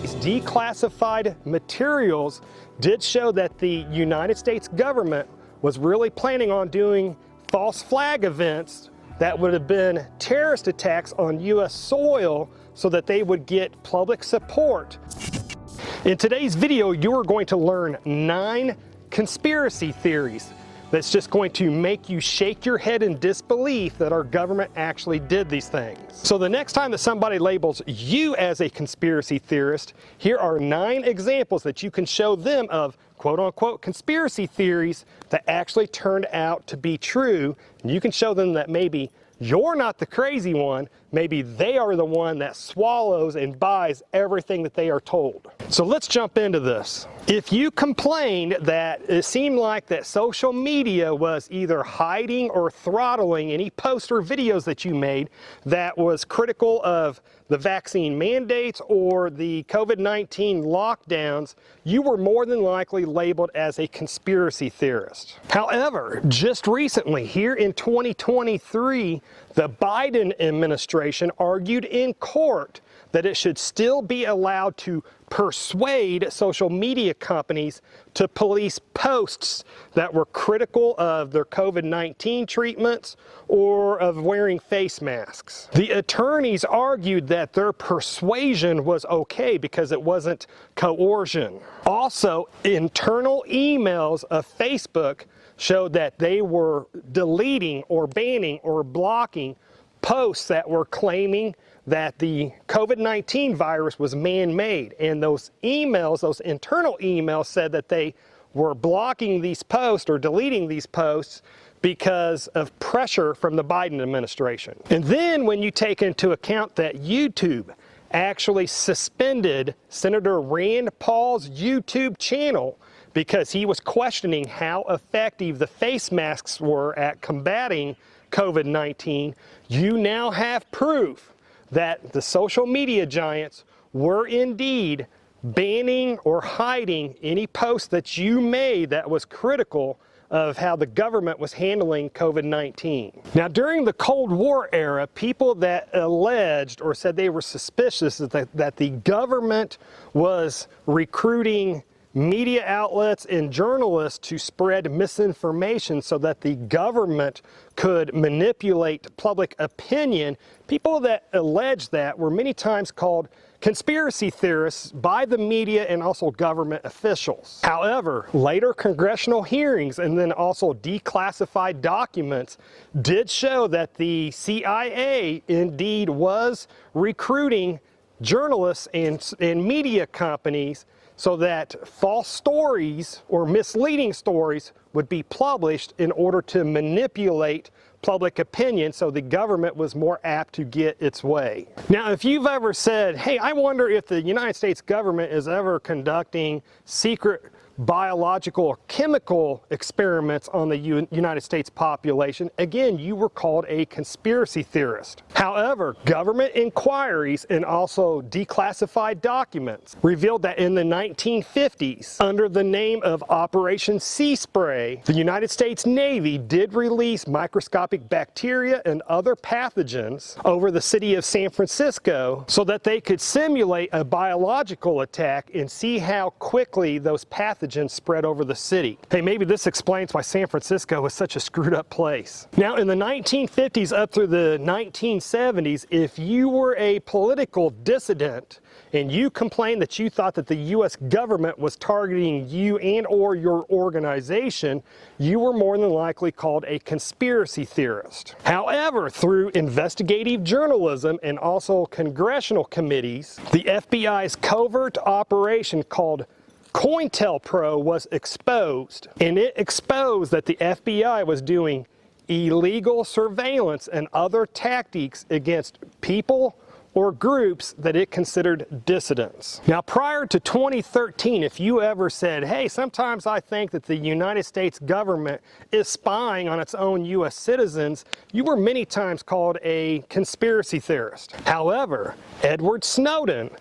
these declassified materials did show that the United States government was really planning on doing false flag events that would have been terrorist attacks on U.S. soil so that they would get public support. In today's video, you're going to learn 9 conspiracy theories that's just going to make you shake your head in disbelief that our government actually did these things. So the next time that somebody labels you as a conspiracy theorist, here are 9 examples that you can show them of quote-unquote conspiracy theories that actually turned out to be true. And you can show them that maybe you're not the crazy one, maybe they are the one that swallows and buys everything that they are told. So let's jump into this. If you complained that it seemed like that social media was either hiding or throttling any posts or videos that you made that was critical of the vaccine mandates or the COVID-19 lockdowns, you were more than likely labeled as a conspiracy theorist. However, just recently, here in 2023, the Biden administration argued in court that it should still be allowed to persuade social media companies to police posts that were critical of their COVID-19 treatments or of wearing face masks. The attorneys argued that their persuasion was okay because it wasn't coercion. Also, internal emails of Facebook showed that they were deleting or banning or blocking posts that were claiming that the COVID-19 virus was man-made, and those emails, those internal emails, said that they were blocking these posts or deleting these posts because of pressure from the Biden administration. And then when you take into account that YouTube actually suspended Senator Rand Paul's YouTube channel because he was questioning how effective the face masks were at combating COVID-19, you now have proof that the social media giants were indeed banning or hiding any post that you made that was critical of how the government was handling COVID-19. Now, during the Cold War era, people that alleged or said they were suspicious that the government was recruiting media outlets and journalists to spread misinformation so that the government could manipulate public opinion, people that alleged that were many times called conspiracy theorists by the media and also government officials. However, later congressional hearings and then also declassified documents did show that the CIA indeed was recruiting journalists and media companies so that false stories or misleading stories would be published in order to manipulate public opinion so the government was more apt to get its way. Now, if you've ever said, hey, I wonder if the United States government is ever conducting secret biological or chemical experiments on the United States population, again, you were called a conspiracy theorist. However, government inquiries and also declassified documents revealed that in the 1950s, under the name of Operation Sea Spray, the United States Navy did release microscopic bacteria and other pathogens over the city of San Francisco so that they could simulate a biological attack and see how quickly those pathogens spread over the city. Hey, maybe this explains why San Francisco was such a screwed up place. Now, in the 1950s up through the 1970s, if you were a political dissident and you complained that you thought that the U.S. government was targeting you and or your organization, you were more than likely called a conspiracy theorist. However, through investigative journalism and also congressional committees, the FBI's covert operation called COINTELPRO was exposed, and it exposed that the FBI was doing illegal surveillance and other tactics against people or groups that it considered dissidents. Now, prior to 2013, if you ever said, hey, sometimes I think that the United States government is spying on its own U.S. citizens, you were many times called a conspiracy theorist. However, Edward Snowden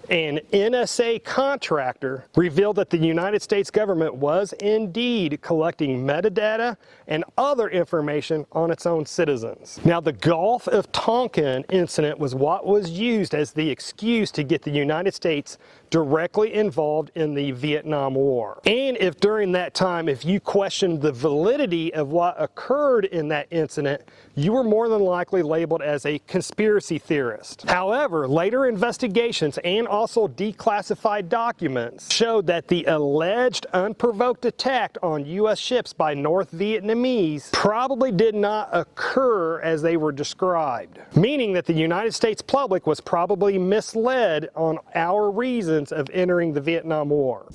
an NSA contractor revealed that the United States government was indeed collecting metadata and other information on its own citizens. Now, the Gulf of Tonkin incident was what was used as the excuse to get the United States directly involved in the Vietnam War. And if during that time, if you questioned the validity of what occurred in that incident, you were more than likely labeled as a conspiracy theorist. However, later investigations and also declassified documents showed that the alleged unprovoked attack on U.S. ships by North Vietnamese probably did not occur as they were described, meaning that the United States public was probably misled on our reasons of entering the Vietnam War.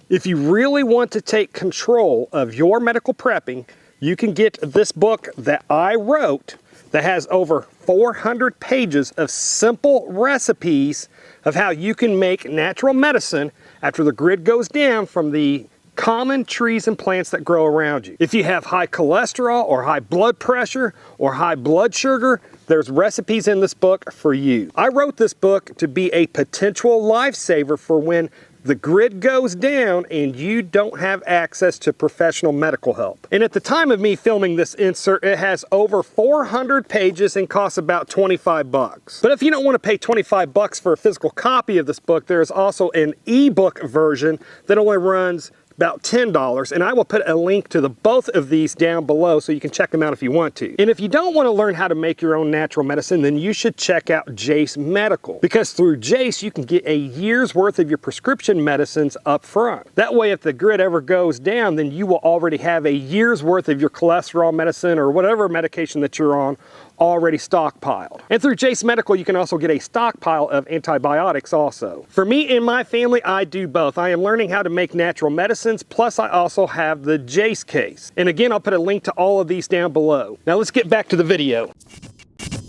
If you really want to take control of your medical prepping, you can get this book that I wrote that has over 400 pages of simple recipes of how you can make natural medicine after the grid goes down from the common trees and plants that grow around you. If you have high cholesterol or high blood pressure or high blood sugar, there's recipes in this book for you. I wrote this book to be a potential lifesaver for when the grid goes down and you don't have access to professional medical help. And at the time of me filming this insert, it has over 400 pages and costs about 25 bucks. But if you don't want to pay 25 bucks for a physical copy of this book, there is also an ebook version that only runs about $10, and I will put a link to both of these down below so you can check them out if you want to. And if you don't want to learn how to make your own natural medicine, then you should check out Jace Medical, because through Jace you can get a year's worth of your prescription medicines up front. That way, if the grid ever goes down, then you will already have a year's worth of your cholesterol medicine or whatever medication that you're on already stockpiled. And through Jace Medical, you can also get a stockpile of antibiotics also. For me and my family, I do both. I am learning how to make natural medicines, plus I also have the Jace case. And again, I'll put a link to all of these down below. Now let's get back to the video.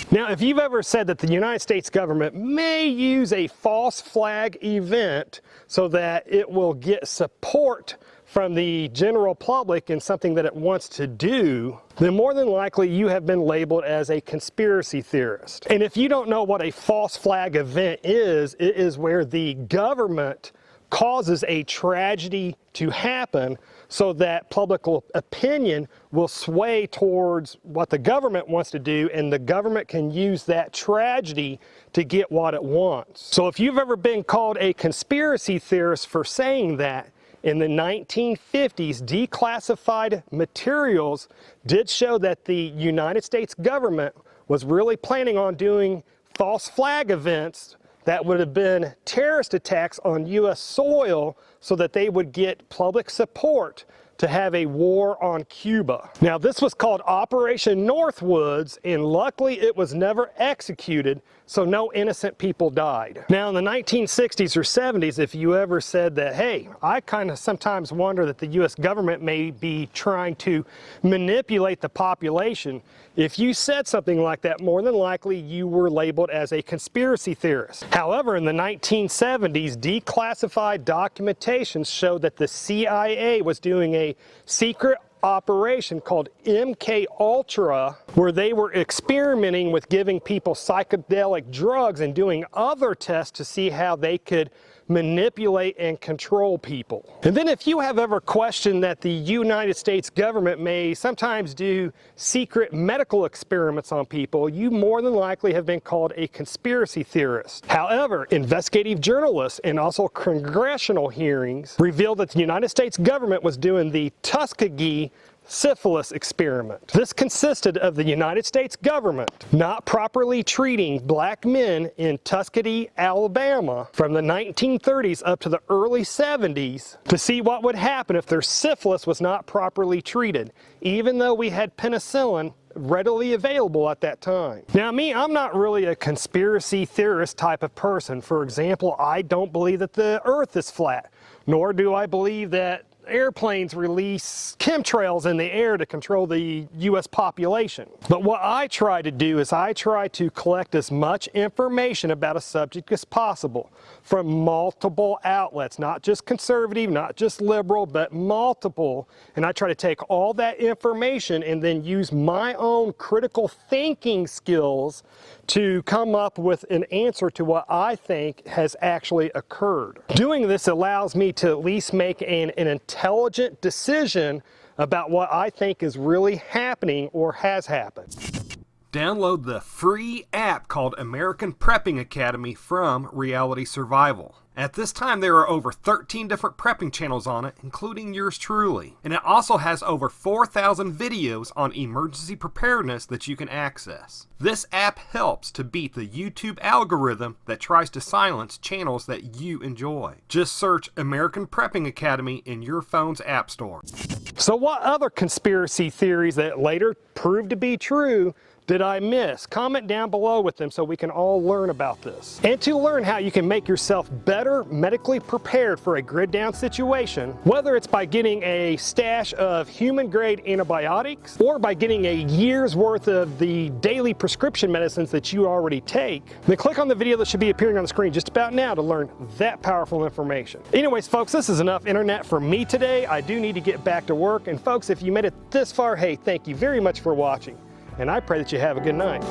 Now, if you've ever said that the United States government may use a false flag event so that it will get support from the general public in something that it wants to do, then more than likely you have been labeled as a conspiracy theorist. And if you don't know what a false flag event is, it is where the government causes a tragedy to happen so that public opinion will sway towards what the government wants to do, and the government can use that tragedy to get what it wants. So if you've ever been called a conspiracy theorist for saying that, in the 1950s, declassified materials did show that the United States government was really planning on doing false flag events that would have been terrorist attacks on U.S. soil so that they would get public support to have a war on Cuba. Now, this was called Operation Northwoods, and luckily it was never executed, so no innocent people died. Now, in the 1960s or 70s, if you ever said that, hey, I kind of sometimes wonder that the U.S. government may be trying to manipulate the population, if you said something like that, more than likely you were labeled as a conspiracy theorist. However, in the 1970s, declassified documentation showed that the CIA was doing a secret operation called MK Ultra, where they were experimenting with giving people psychedelic drugs and doing other tests to see how they could manipulate and control people. And then if you have ever questioned that the United States government may sometimes do secret medical experiments on people, you more than likely have been called a conspiracy theorist. However, investigative journalists and also congressional hearings revealed that the United States government was doing the Tuskegee syphilis experiment. This consisted of the United States government not properly treating black men in Tuskegee, Alabama from the 1930s up to the early 70s to see what would happen if their syphilis was not properly treated, even though we had penicillin readily available at that time. Now I'm not really a conspiracy theorist type of person. For example, I don't believe that the earth is flat, nor do I believe that airplanes release chemtrails in the air to control the US population. But what I try to do is I try to collect as much information about a subject as possible from multiple outlets, not just conservative, not just liberal, but multiple. And I try to take all that information and then use my own critical thinking skills to come up with an answer to what I think has actually occurred. Doing this allows me to at least make an intelligent decision about what I think is really happening or has happened. Download the free app called American Prepping Academy from Reality Survival. At this time, there are over 13 different prepping channels on it, including yours truly. And it also has over 4,000 videos on emergency preparedness that you can access. This app helps to beat the YouTube algorithm that tries to silence channels that you enjoy. Just search American Prepping Academy in your phone's app store. So what other conspiracy theories that later proved to be true did I miss? Comment down below with them so we can all learn about this. And to learn how you can make yourself better medically prepared for a grid down situation, whether it's by getting a stash of human grade antibiotics or by getting a year's worth of the daily prescription medicines that you already take, then click on the video that should be appearing on the screen just about now to learn that powerful information. Anyways, folks, this is enough internet for me today. I do need to get back to work. And folks, if you made it this far, hey, thank you very much for watching. And I pray that you have a good night.